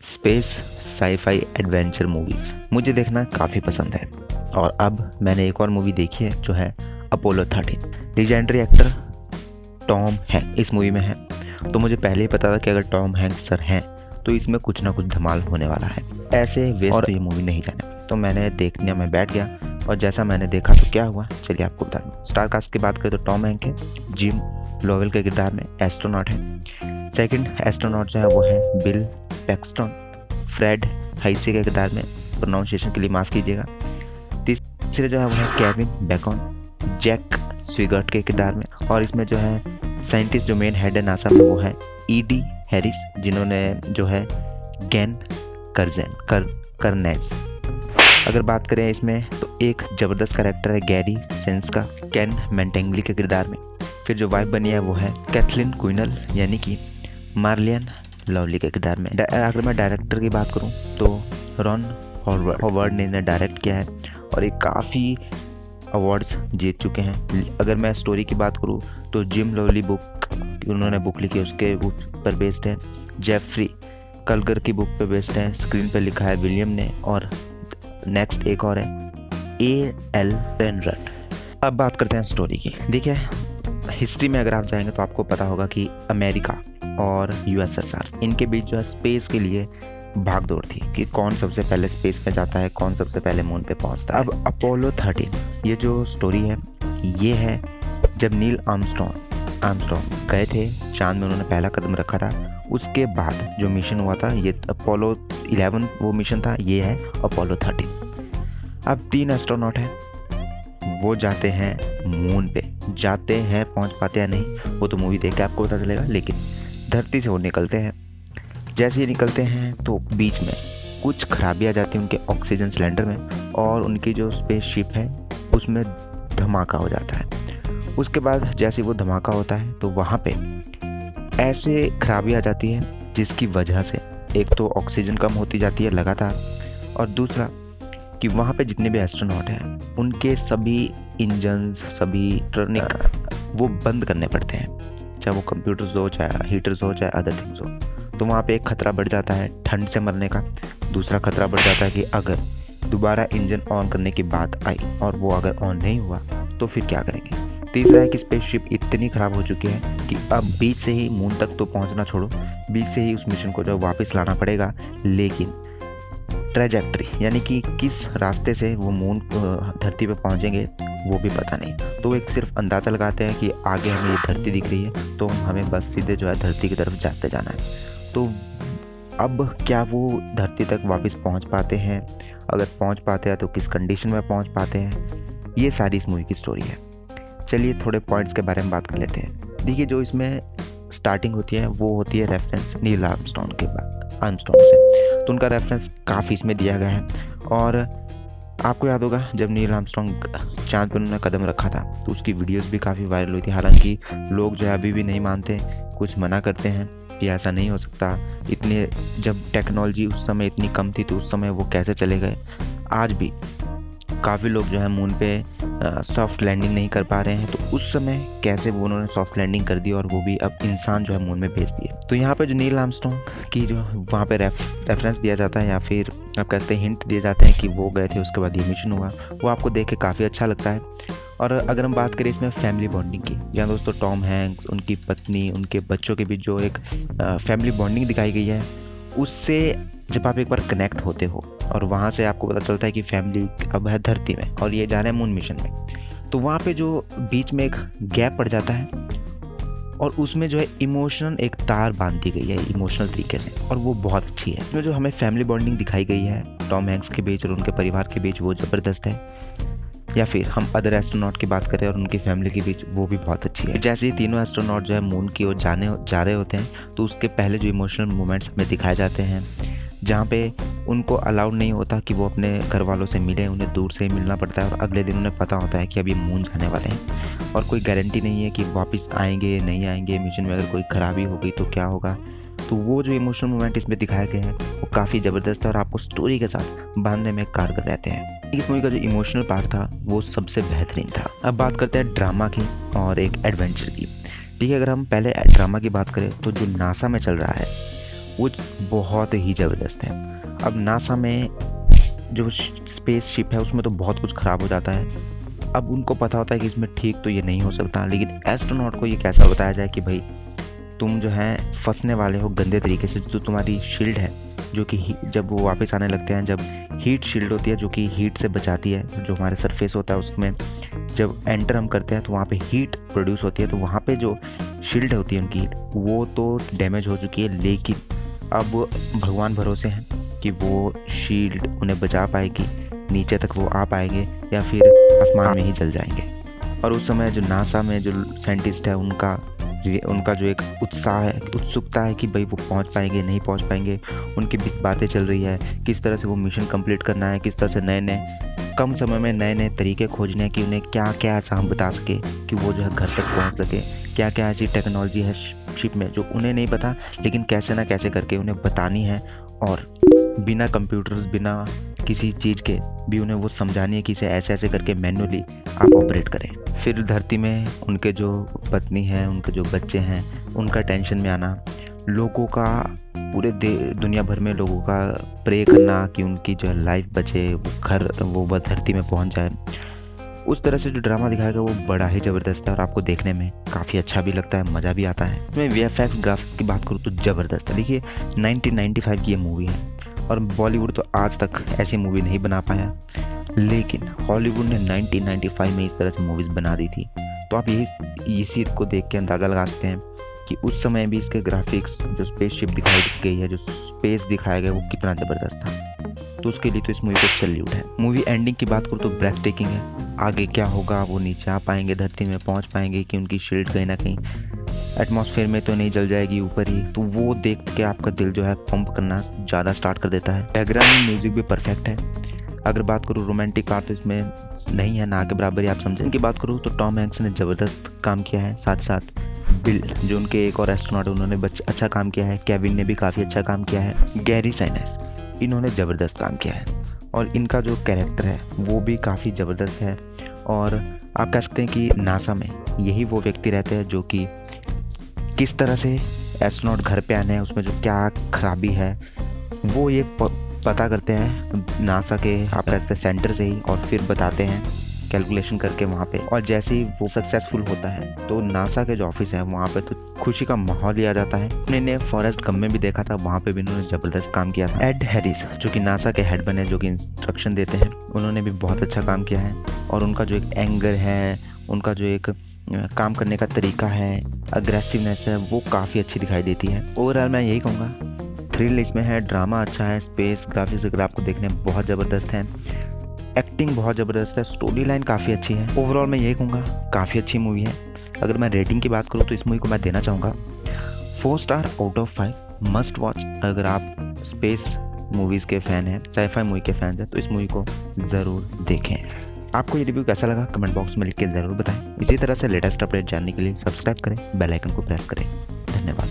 Space sci fi adventure movies मुझे देखना काफ़ी पसंद है और अब मैंने एक और मूवी देखी है जो है Apollo 13। Legendary actor Tom Hank इस मूवी में है, तो मुझे पहले ही पता था कि अगर टॉम हैंक्स सर हैं तो इसमें कुछ ना कुछ धमाल होने वाला है। ऐसे वेस्ट और ये मूवी नहीं जाने, तो मैंने देखने में बैठ गया और जैसा मैंने देखा तो क्या हुआ चलिए आपको बता दूँ। स्टार कास्ट की बात करें तो टॉम हैंक है, जिम लोवेल के किरदार में एस्ट्रोनॉट है। सेकंड एस्ट्रोनॉट जो है वो है बिल पैक्सटन, फ्रेड हाइसी के किरदार में, प्रोनाउंसिएशन के लिए माफ़ कीजिएगा। तीसरे जो है वो है केविन बेकन, जैक स्विगर्ट के किरदार में, और इसमें जो है साइंटिस्ट जो मेन हेड है नासा में वो है ईडी हैरिस, जिन्होंने जो है गैन करनेस। अगर बात करें इसमें तो एक ज़बरदस्त कैरेक्टर है गैरी सेंस का कैन मैंटेंगली के किरदार में। फिर जो वाइफ बनी है वो है कैथलीन क्विनल यानी कि मार्लियन लवली के किरदार में। अगर मैं डायरेक्टर की बात करूं तो रॉन हॉवर्ड ने इन्हें डायरेक्ट किया है और ये काफ़ी अवार्ड्स जीत चुके हैं। अगर मैं स्टोरी की बात करूं तो जिम लवली बुक उन्होंने बुक लिखी, उसके पर बेस्ड है। जेफरी कलगर की बुक पे बेस्ड है। स्क्रीन पे लिखा है विलियम ने, और नेक्स्ट एक और है A.L. रेनरट। अब बात करते हैं स्टोरी की। देखिए हिस्ट्री में अगर आप जाएंगे तो आपको पता होगा कि अमेरिका और USSR इनके बीच जो है स्पेस के लिए भागदौड़ थी कि कौन सबसे पहले स्पेस में जाता है, कौन सबसे पहले मून पे पहुंचता है। अब अपोलो 13 ये जो स्टोरी है ये है जब नील आर्मस्ट्रॉन्ग गए थे चांद में, उन्होंने पहला कदम रखा था। उसके बाद जो मिशन हुआ था ये अपोलो 11 वो मिशन था, ये है अपोलो 13। अब 3 एस्ट्रोनॉट हैं, वो जाते हैं मून पे। जाते हैं, पहुंच पाते हैं नहीं वो तो मूवी देख के आपको पता चलेगा, लेकिन धरती से वो निकलते हैं। जैसे ही निकलते हैं तो बीच में कुछ खराबियाँ आ जाती हैं उनके ऑक्सीजन सिलेंडर में, और उनकी जो स्पेसशिप है उसमें धमाका हो जाता है। उसके बाद जैसे वो धमाका होता है तो वहाँ पे ऐसे खराबी आ जाती है जिसकी वजह से एक तो ऑक्सीजन कम होती जाती है लगातार, और दूसरा कि वहाँ पे जितने भी एस्ट्रोनॉट हैं उनके सभी इंजन्स, सभी इलेक्ट्रॉनिक वो बंद करने पड़ते हैं, चाहे वो कंप्यूटर्स हो, चाहे हीटर्स हो, चाहे अदर थिंग्स हो। तो वहाँ पे एक खतरा बढ़ जाता है ठंड से मरने का। दूसरा खतरा बढ़ जाता है कि अगर दोबारा इंजन ऑन करने की बात आई और वो अगर ऑन नहीं हुआ तो फिर क्या करेंगे। तीसरा है कि स्पेसशिप इतनी ख़राब हो चुकी है कि अब बीच से ही मून तक तो पहुंचना छोड़ो, बीच से ही उस मिशन को जो वापस लाना पड़ेगा, लेकिन ट्रैजेक्टरी यानी कि किस रास्ते से वो मून धरती पे पहुंचेंगे वो भी पता नहीं। तो एक सिर्फ अंदाज़ा लगाते हैं कि आगे हमें ये धरती दिख रही है तो हमें बस सीधे जो है धरती की तरफ जाते जाना है। तो अब क्या वो धरती तक वापस पहुंच पाते हैं, अगर पहुंच पाते हैं तो किस कंडीशन में पहुंच पाते हैं, ये सारी इस मूवी की स्टोरी है। चलिए थोड़े पॉइंट्स के बारे में बात कर लेते हैं। देखिए जो इसमें स्टार्टिंग होती है वो होती है रेफरेंस नील आर्मस्ट्रॉन्ग से, तो उनका रेफरेंस काफ़ी इसमें दिया गया है। और आपको याद होगा जब नील आर्मस्ट्रॉन्ग चांद पर उन्होंने कदम रखा था तो उसकी वीडियोस भी काफ़ी वायरल हुई थी। हालांकि लोग जो है अभी भी नहीं मानते, कुछ मना करते हैं कि ऐसा नहीं हो सकता, इतने जब टेक्नोलॉजी उस समय इतनी कम थी तो उस समय वो कैसे चले गए। आज भी काफ़ी लोग जो है मून पे सॉफ्ट लैंडिंग नहीं कर पा रहे हैं, तो उस समय कैसे वो उन्होंने सॉफ्ट लैंडिंग कर दी और वो भी अब इंसान जो है मून में भेज दिए। तो यहाँ पे जो नील आर्मस्ट्रॉन्ग की जो वहाँ पे रेफरेंस दिया जाता है या फिर आप कहते हैं हिंट दिए जाते हैं कि वो गए थे, उसके बाद ये मिशन हुआ, वो आपको देख के काफ़ी अच्छा लगता है। और अगर हम बात करें इसमें फैमिली बॉन्डिंग की, जहाँ दोस्तों टॉम हैंक्स, उनकी पत्नी, उनके बच्चों के बीच जो एक फैमिली बॉन्डिंग दिखाई गई है, उससे जब आप एक बार कनेक्ट होते हो और वहाँ से आपको पता चलता है कि फैमिली अब है धरती में और ये जा रहे हैं मून मिशन में, तो वहाँ पे जो बीच में एक गैप पड़ जाता है और उसमें जो है इमोशनल एक तार बांध दी गई है इमोशनल तरीके से, और वो बहुत अच्छी है। इसमें जो हमें फैमिली बॉन्डिंग दिखाई गई है टॉम हैंक्स के बीच और उनके परिवार के बीच वो ज़बरदस्त है। या फिर हम अदर एस्ट्रोनॉट की बात करें और उनकी फैमिली के बीच, वो भी बहुत अच्छी है। जैसे ही तीनों एस्ट्रोनॉट जो है मून की ओर जा रहे होते हैं तो उसके पहले जो इमोशनल मोमेंट्स हमें दिखाए जाते हैं, जहाँ पे उनको अलाउड नहीं होता कि वो अपने घर वालों से मिलें, उन्हें दूर से ही मिलना पड़ता है और अगले दिन उन्हें पता होता है कि अब ये मून जाने वाले हैं और कोई गारंटी नहीं है कि वापस आएंगे नहीं आएंगे, मिशन में अगर कोई ख़राबी हो गई तो क्या होगा। तो वो जो इमोशनल मोमेंट इसमें दिखाए गए हैं वो काफ़ी ज़बरदस्त है और आपको स्टोरी के साथ बांधने में कारगर रहते हैं। इस मूवी का जो इमोशनल पार्ट था वो सबसे बेहतरीन था। अब बात करते हैं ड्रामा की और एक एडवेंचर की। देखिए अगर हम पहले ड्रामा की बात करें तो जो नासा में चल रहा है वो बहुत ही ज़बरदस्त है। अब नासा में जो स्पेस शिप है उसमें तो बहुत कुछ ख़राब हो जाता है। अब उनको पता होता है कि इसमें ठीक तो ये नहीं हो सकता, लेकिन एस्ट्रोनॉट को ये कैसा बताया जाए कि भाई तुम जो है फंसने वाले हो गंदे तरीके से। जो तुम्हारी शील्ड है जो कि जब वो वापस आने लगते हैं, जब हीट शील्ड होती है जो कि हीट से बचाती है, जो हमारे सरफेस होता है उसमें जब एंटर हम करते हैं तो वहाँ पे हीट प्रोड्यूस होती है, तो वहाँ पे जो शील्ड होती है उनकी वो तो डैमेज हो चुकी है, लेकिन अब भगवान भरोसे हैं कि वो शील्ड उन्हें बचा पाएगी, नीचे तक वो आ पाएंगे या फिर आसमान में ही जल जाएंगे। और उस समय जो नासा में जो साइंटिस्ट है उनका जो एक उत्साह है, उत्सुकता है कि भाई वो पहुंच पाएंगे नहीं पहुंच पाएंगे, उनकी बातें चल रही है किस तरह से वो मिशन कंप्लीट करना है, किस तरह से नए नए कम समय में नए नए तरीके खोजने हैं कि उन्हें क्या क्या ऐसा हम बता सके कि वो जो है घर तक पहुंच सके। क्या क्या ऐसी टेक्नोलॉजी है शिप में जो उन्हें नहीं पता, लेकिन कैसे ना कैसे करके उन्हें बतानी है, और बिना कंप्यूटर्स बिना किसी चीज़ के भी उन्हें वो समझानी है कि इसे ऐसे ऐसे करके मैन्युअली आप ऑपरेट करें। फिर धरती में उनके जो पत्नी हैं, उनके जो बच्चे हैं, उनका टेंशन में आना, लोगों का पूरे दुनिया भर में लोगों का प्रे करना कि उनकी जो लाइफ बचे, वो धरती में पहुंच जाए। उस तरह से जो ड्रामा दिखाया गया वो बड़ा ही ज़बरदस्त है और आपको देखने में काफ़ी अच्छा भी लगता है, मज़ा भी आता है। मैं VFX ग्राफिक्स की बात करूँ तो ज़बरदस्त है। देखिए 1995 की ये मूवी है और बॉलीवुड तो आज तक ऐसी मूवी नहीं बना पाया, लेकिन हॉलीवुड ने 1995 में इस तरह से मूवीज़ बना दी थी। तो आप इसी को देख के अंदाज़ा लगा सकते हैं कि उस समय भी इसके ग्राफिक्स, जो स्पेसशिप दिखाई गई है, जो स्पेस दिखाया गया वो कितना ज़बरदस्त था। तो उसके लिए तो इस मूवी को सैल्यूट है। मूवी एंडिंग की बात करूँ तो ब्रेथ टेकिंग है। आगे क्या होगा, वो नीचे आ पाएंगे, धरती में पहुँच पाएंगे कि उनकी शील्ड कहीं ना कहीं एटमॉस्फेयर में तो नहीं जल जाएगी, ऊपर ही, तो वो देख के आपका दिल जो है पंप करना ज़्यादा स्टार्ट कर देता है। बैकग्राउंड म्यूजिक भी परफेक्ट है। अगर बात करूँ रोमांटिक पार्ट तो इसमें नहीं है, ना के बराबर ही आप समझें। इनकी बात करूँ तो टॉम हैंक्स ने ज़बरदस्त काम किया है, साथ साथ बिल जो उनके एक और एस्ट्रोनॉट उन्होंने अच्छा काम किया है, केविन ने भी काफ़ी अच्छा काम किया है, गैरी साइनस इन्होंने ज़बरदस्त काम किया है, और इनका जो कैरेक्टर है वो भी काफ़ी ज़बरदस्त है। और आप कह सकते हैं कि नासा में यही वो व्यक्ति रहते हैं जो कि किस तरह से एस्ट्रोनॉट घर पे आने हैं, उसमें जो क्या खराबी है वो ये पता करते हैं नासा के आप कहते हैं सेंटर से ही, और फिर बताते हैं कैलकुलेशन करके वहाँ पे। और जैसे ही वो सक्सेसफुल होता है तो नासा के जो ऑफिस है वहाँ पे तो खुशी का माहौल ही आ जाता है। मैंने फॉरेस्ट गम में भी देखा था, वहाँ पे भी इन्होंने ज़बरदस्त काम किया था। एड हैरिस जो कि नासा के हेड बने, जो कि इंस्ट्रक्शन देते हैं, उन्होंने भी बहुत अच्छा काम किया है। और उनका जो एक एंगर है, उनका जो एक काम करने का तरीका है, अग्रेसिवनेस है, वो काफ़ी अच्छी दिखाई देती है। ओवरऑल मैं यही कहूँगा, थ्रिल इसमें है, ड्रामा अच्छा है, स्पेस ग्राफिक्स अगर आपको देखने में बहुत ज़बरदस्त है, एक्टिंग बहुत ज़बरदस्त है, स्टोरी लाइन काफ़ी अच्छी है। ओवरऑल मैं यही कहूँगा काफ़ी अच्छी मूवी है। अगर मैं रेटिंग की बात करूँ तो इस मूवी को मैं देना चाहूँगा 4 star out of 5, must watch. अगर आप स्पेस मूवीज़ के फ़ैन हैं, साईफाई मूवी के फ़ैन हैं, तो इस मूवी को ज़रूर देखें। आपको ये रिव्यू कैसा लगा कमेंट बॉक्स में लिख के ज़रूर बताएं। इसी तरह से लेटेस्ट अपडेट जानने के लिए सब्सक्राइब करें, बेल आइकन को प्रेस करें। धन्यवाद।